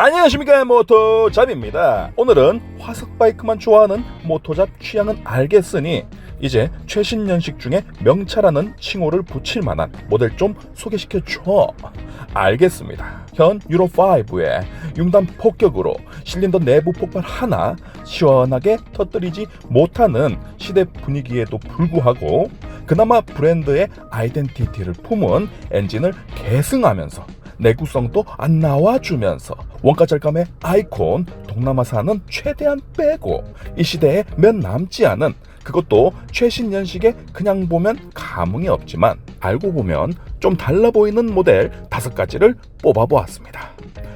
안녕하십니까, 모토잡입니다. 오늘은 화석 바이크만 좋아하는 모토잡 취향은 알겠으니 이제 최신 연식 중에 명차라는 칭호를 붙일 만한 모델 좀 소개시켜줘. 알겠습니다. 현 유로5의 융단 폭격으로 실린더 내부 폭발 하나 시원하게 터뜨리지 못하는 시대 분위기에도 불구하고 그나마 브랜드의 아이덴티티를 품은 엔진을 계승하면서 내구성도 안 나와주면서 원가 절감의 아이콘 동남아산은 최대한 빼고 이 시대에 몇 남지 않은, 그것도 최신 연식에 그냥 보면 감흥이 없지만 알고 보면 좀 달라 보이는 모델 5가지를 뽑아보았습니다.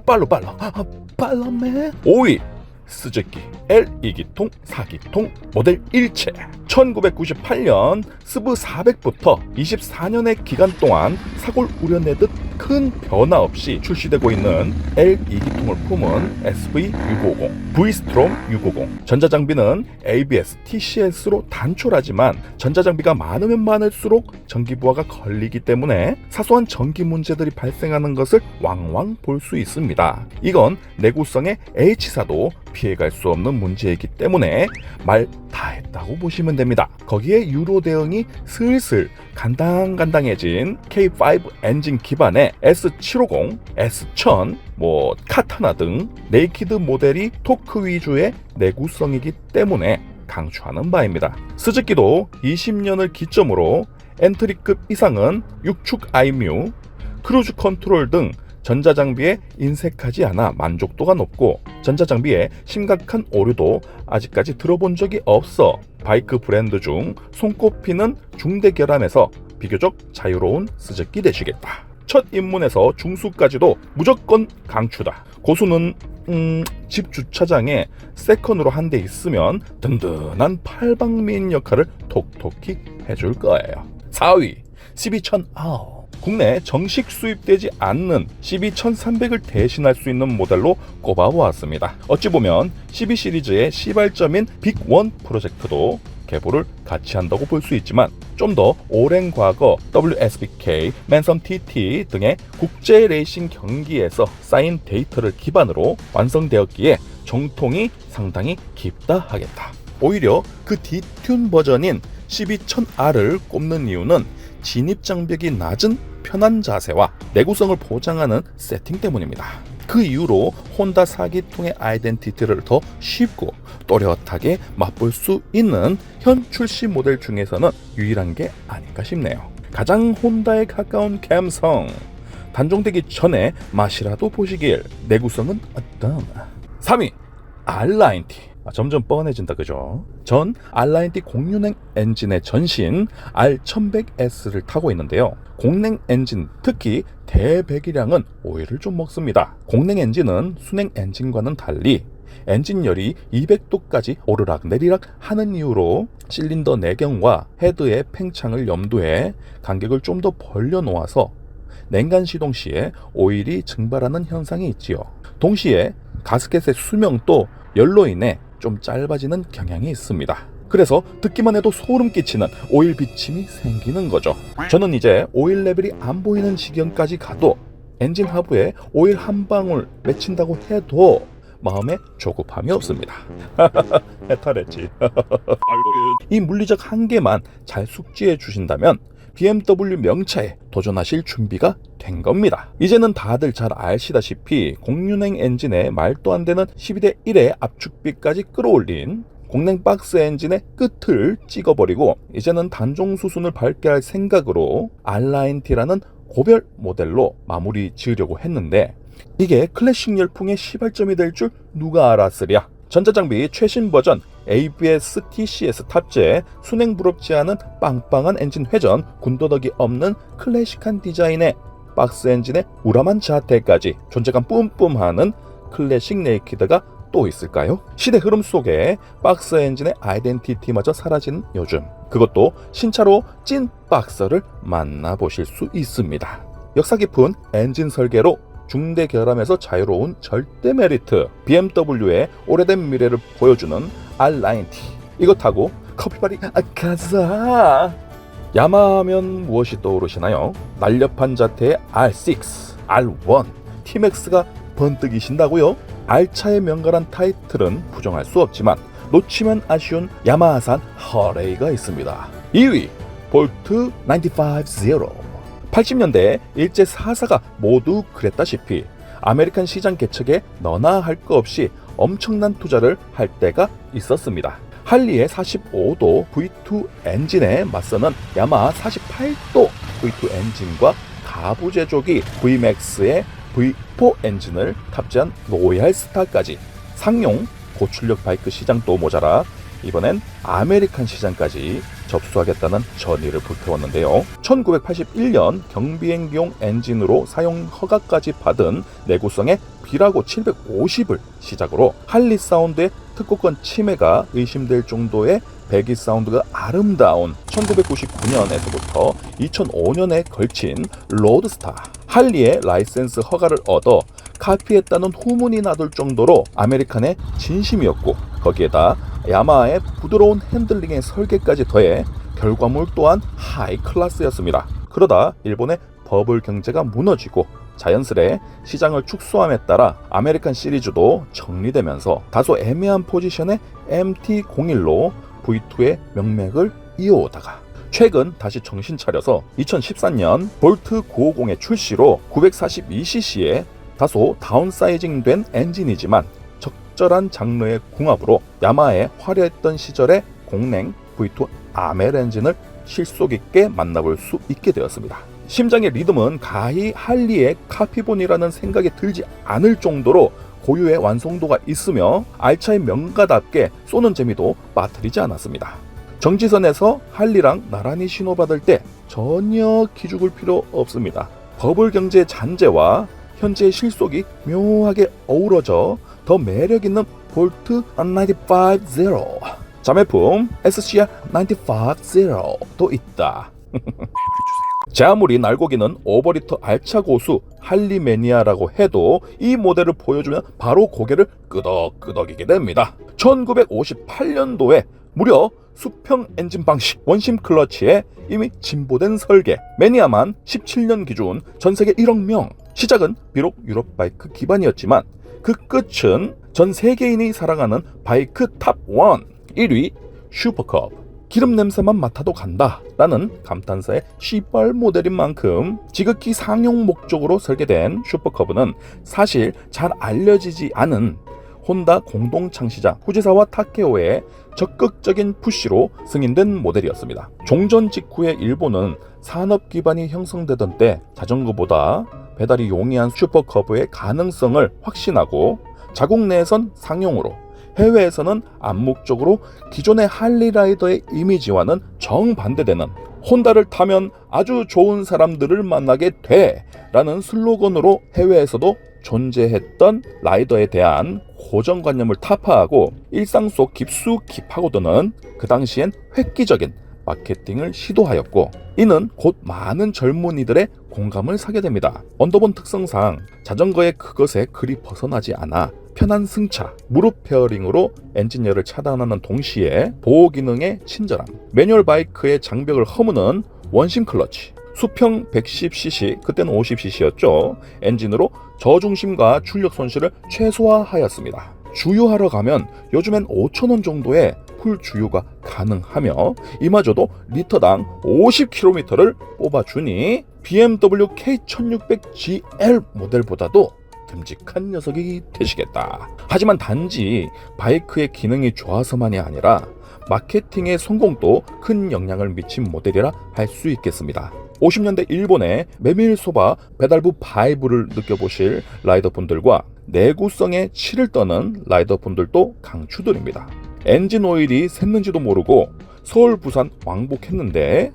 빨로맨 5위 스즈키 L2기통 4기통 모델 일체. 1998년 스브 400부터 24년의 기간 동안 사고를 우려내듯 큰 변화 없이 출시되고 있는 L2기통을 품은 SV650, V스트롬 650. 전자장비는 ABS, TCS로 단촐하지만 전자장비가 많으면 많을수록 전기부하가 걸리기 때문에 사소한 전기 문제들이 발생하는 것을 왕왕 볼 수 있습니다. 이건 내구성의 H사도 피해갈 수 없는 문제이기 때문에 말 다 했다고 보시면 됩니다. 거기에 유로 대응이 슬슬 간당간당해진 K5 엔진 기반의 S750, S1000, 카타나 등 네이키드 모델이 토크 위주의 내구성이기 때문에 강추하는 바입니다. 스즈키도 20년을 기점으로 엔트리급 이상은 6축 아이뮤, 크루즈 컨트롤 등 전자장비에 인색하지 않아 만족도가 높고 전자장비에 심각한 오류도 아직까지 들어본 적이 없어 바이크 브랜드 중 손꼽히는 중대 결함에서 비교적 자유로운 스즈키 되시겠다. 첫 입문에서 중수까지도 무조건 강추다. 고수는 집 주차장에 세컨으로 한 대 있으면 든든한 팔방미인 역할을 톡톡히 해줄 거예요. 4위 CB1000R. 국내에 정식 수입되지 않는 CB1300을 대신할 수 있는 모델로 꼽아보았습니다. 어찌 보면 CB 시리즈의 시발점인 빅1 프로젝트도 계보를 같이 한다고 볼 수 있지만 좀 더 오랜 과거 WSBK, 맨섬 TT 등의 국제 레이싱 경기에서 쌓인 데이터를 기반으로 완성되었기에 정통이 상당히 깊다 하겠다. 오히려 그 디튠 버전인 CB1000R을 꼽는 이유는 진입 장벽이 낮은 편한 자세와 내구성을 보장하는 세팅 때문입니다. 그 이후로 혼다 4기통의 아이덴티티를 더 쉽고 또렷하게 맛볼 수 있는 현 출시 모델 중에서는 유일한 게 아닌가 싶네요. 가장 혼다에 가까운 감성, 단종되기 전에 맛이라도 보시길. 내구성은 어떤? 3위 R9T. 점점 뻔해진다, 그죠? 전 R9T 공륜행 엔진의 전신 R1100S를 타고 있는데요. 공냉 엔진, 특히 대배기량은 오일을 좀 먹습니다. 공냉 엔진은 순행 엔진과는 달리 엔진열이 200도까지 오르락내리락 하는 이유로 실린더 내경과 헤드의 팽창을 염두해 간격을 좀 더 벌려 놓아서 냉간 시동 시에 오일이 증발하는 현상이 있지요. 동시에 가스켓의 수명도 열로 인해 좀 짧아지는 경향이 있습니다. 그래서 듣기만 해도 소름 끼치는 오일 비침이 생기는 거죠. 저는 이제 오일 레벨이 안 보이는 지경까지 가도 엔진 하부에 오일 한 방울 맺힌다고 해도 마음에 조급함이 없습니다. 해탈했지. 이 물리적 한계만 잘 숙지해 주신다면 BMW 명차에 도전하실 준비가 된 겁니다. 이제는 다들 잘 아시다시피 공륜행 엔진에 말도 안 되는 12:1의 압축비까지 끌어올린 공냉 박스 엔진의 끝을 찍어버리고 이제는 단종 수순을 밟게 할 생각으로 R9T라는 고별 모델로 마무리 지으려고 했는데 이게 클래식 열풍의 시발점이 될 줄 누가 알았으랴. 전자장비 최신 버전 ABS, TCS 탑재, 순행 부럽지 않은 빵빵한 엔진 회전, 군더더기 없는 클래식한 디자인의 박스 엔진의 우람한 자태까지 존재감 뿜뿜하는 클래식 네이키드가 또 있을까요? 시대 흐름 속에 박스 엔진의 아이덴티티마저 사라진 요즘, 그것도 신차로 찐 박스를 만나보실 수 있습니다. 역사 깊은 엔진 설계로 중대 결함에서 자유로운 절대 메리트, BMW의 오래된 미래를 보여주는 R9T. 이거 타고 커피바리 가자. 야마하면 무엇이 떠오르시나요? 날렵한 자태의 R6, R1, T-Max가 번뜩이신다고요? 알차의 명가란 타이틀은 부정할 수 없지만 놓치면 아쉬운 야마하산 허레이가 있습니다. 2위 볼트 950. 80년대 일제 4사가 모두 그랬다시피 아메리칸 시장 개척에 너나 할 거 없이 엄청난 투자를 할 때가 있었습니다. 할리의 45도 V2 엔진에 맞서는 야마하 48도 V2 엔진과 가부 제조기 VMAX의 V4 엔진을 탑재한 로얄 스타까지 상용 고출력 바이크 시장도 모자라 이번엔 아메리칸 시장까지 접수하겠다는 전의를 불태웠는데요. 1981년 경비행기용 엔진으로 사용 허가까지 받은 내구성의 비라고 750을 시작으로 할리 사운드의 특허권 침해가 의심될 정도의 배기 사운드가 아름다운 1999년에서부터 2005년에 걸친 로드스타 할리의 라이센스 허가를 얻어 카피했다는 후문이 나돌 정도로 아메리칸의 진심이었고 거기에다 야마하의 부드러운 핸들링의 설계까지 더해 결과물 또한 하이 클래스였습니다. 그러다 일본의 버블 경제가 무너지고 자연스레 시장을 축소함에 따라 아메리칸 시리즈도 정리되면서 다소 애매한 포지션의 MT-01로 V2의 명맥을 이어오다가 최근 다시 정신 차려서 2014년 볼트 950의 출시로 942cc의 다소 다운사이징된 엔진이지만 적절한 장르의 궁합으로 야마하의 화려했던 시절의 공랭 V2 아멜 엔진을 실속 있게 만나볼 수 있게 되었습니다. 심장의 리듬은 가히 할리의 카피본이라는 생각이 들지 않을 정도로 고유의 완성도가 있으며 알차의 명가답게 쏘는 재미도 빠뜨리지 않았습니다. 정지선에서 할리랑 나란히 신호받을 때 전혀 기죽을 필요 없습니다. 버블 경제의 잔재와 현재의 실속이 묘하게 어우러져 더 매력있는 볼트 950 자매품 SCR 950도 있다. 제 아무리 날고기는 오버리터 알차 고수 할리 매니아라고 해도 이 모델을 보여주면 바로 고개를 끄덕끄덕이게 됩니다. 1958년도에 무려 수평 엔진 방식 원심 클러치에 이미 진보된 설계 매니아만 17년 기준 전세계 1억 명 시작은 비록 유럽 바이크 기반이었지만 그 끝은 전 세계인이 사랑하는 바이크 탑 1 1위 슈퍼컵 기름 냄새만 맡아도 간다 라는 감탄사의 시뻘 모델인 만큼 지극히 상용 목적으로 설계된 슈퍼컵은 사실 잘 알려지지 않은 혼다 공동 창시자 후지사와 타케오의 적극적인 푸시로 승인된 모델이었습니다. 종전 직후의 일본은 산업 기반이 형성되던 때 자전거보다 배달이 용이한 슈퍼커브의 가능성을 확신하고 자국 내에선 상용으로 해외에서는 암묵적으로 기존의 할리라이더의 이미지와는 정반대되는 혼다를 타면 아주 좋은 사람들을 만나게 돼 라는 슬로건으로 해외에서도 존재했던 라이더에 대한 고정관념을 타파하고 일상 속 깊숙이 파고드는 그 당시엔 획기적인 마케팅을 시도하였고 이는 곧 많은 젊은이들의 공감을 사게 됩니다. 언더본 특성상 자전거의 그것에 그리 벗어나지 않아 편한 승차, 무릎 페어링으로 엔진열을 차단하는 동시에 보호 기능의 친절함, 매뉴얼 바이크의 장벽을 허무는 원심 클러치, 수평 110cc, 그때는 50cc였죠. 엔진으로 저중심과 출력 손실을 최소화하였습니다. 주유하러 가면 요즘엔 5,000원 정도의 풀 주유가 가능하며 이마저도 리터당 50km를 뽑아주니 BMW K1600GL 모델보다도 듬직한 녀석이 되시겠다. 하지만 단지 바이크의 기능이 좋아서만이 아니라 마케팅의 성공도 큰 영향을 미친 모델이라 할 수 있겠습니다. 50년대 일본의 메밀소바 배달부 바이브를 느껴보실 라이더분들과 내구성에 치를 떠는 라이더분들도 강추드립니다. 엔진 오일이 샜는지도 모르고 서울 부산 왕복했는데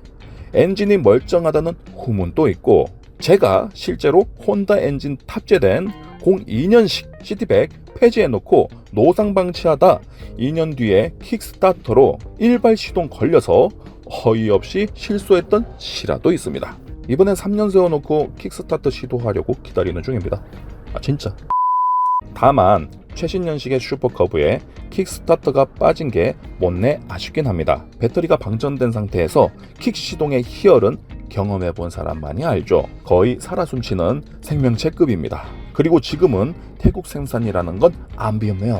엔진이 멀쩡하다는 후문도 있고 제가 실제로 혼다 엔진 탑재된 02년식 시티백 폐지해놓고 노상 방치하다 2년 뒤에 킥스타터로 일발 시동 걸려서 어이없이 실소했던 실화도 있습니다. 이번엔 3년 세워놓고 킥스타터 시도하려고 기다리는 중입니다. 진짜. 다만 최신 연식의 슈퍼커브에 킥스타터가 빠진 게 못내 아쉽긴 합니다. 배터리가 방전된 상태에서 킥 시동의 희열은 경험해본 사람만이 알죠. 거의 살아 숨쉬는 생명체급입니다. 그리고 지금은 태국 생산이라는 건 안 비밀.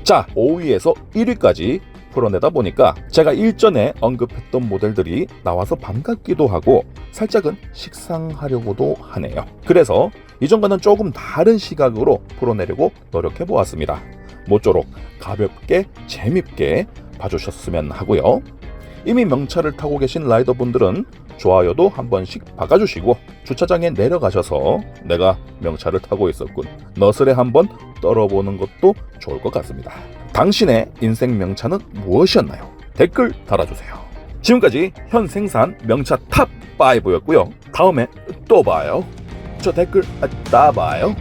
자, 5위에서 1위까지 풀어내다 보니까 제가 일전에 언급했던 모델들이 나와서 반갑기도 하고 살짝은 식상하려고도 하네요. 그래서 이전과는 조금 다른 시각으로 풀어내려고 노력해 보았습니다. 모쪼록 가볍게 재밌게 봐주셨으면 하고요. 이미 명차를 타고 계신 라이더분들은 좋아요도 한 번씩 박아주시고 주차장에 내려가셔서 내가 명차를 타고 있었군, 너스레 한번 떨어보는 것도 좋을 것 같습니다. 당신의 인생 명차는 무엇이었나요? 댓글 달아주세요. 지금까지 현 생산 명차 탑 5였고요. 다음에 또 봐요. 저 댓글 따봐요.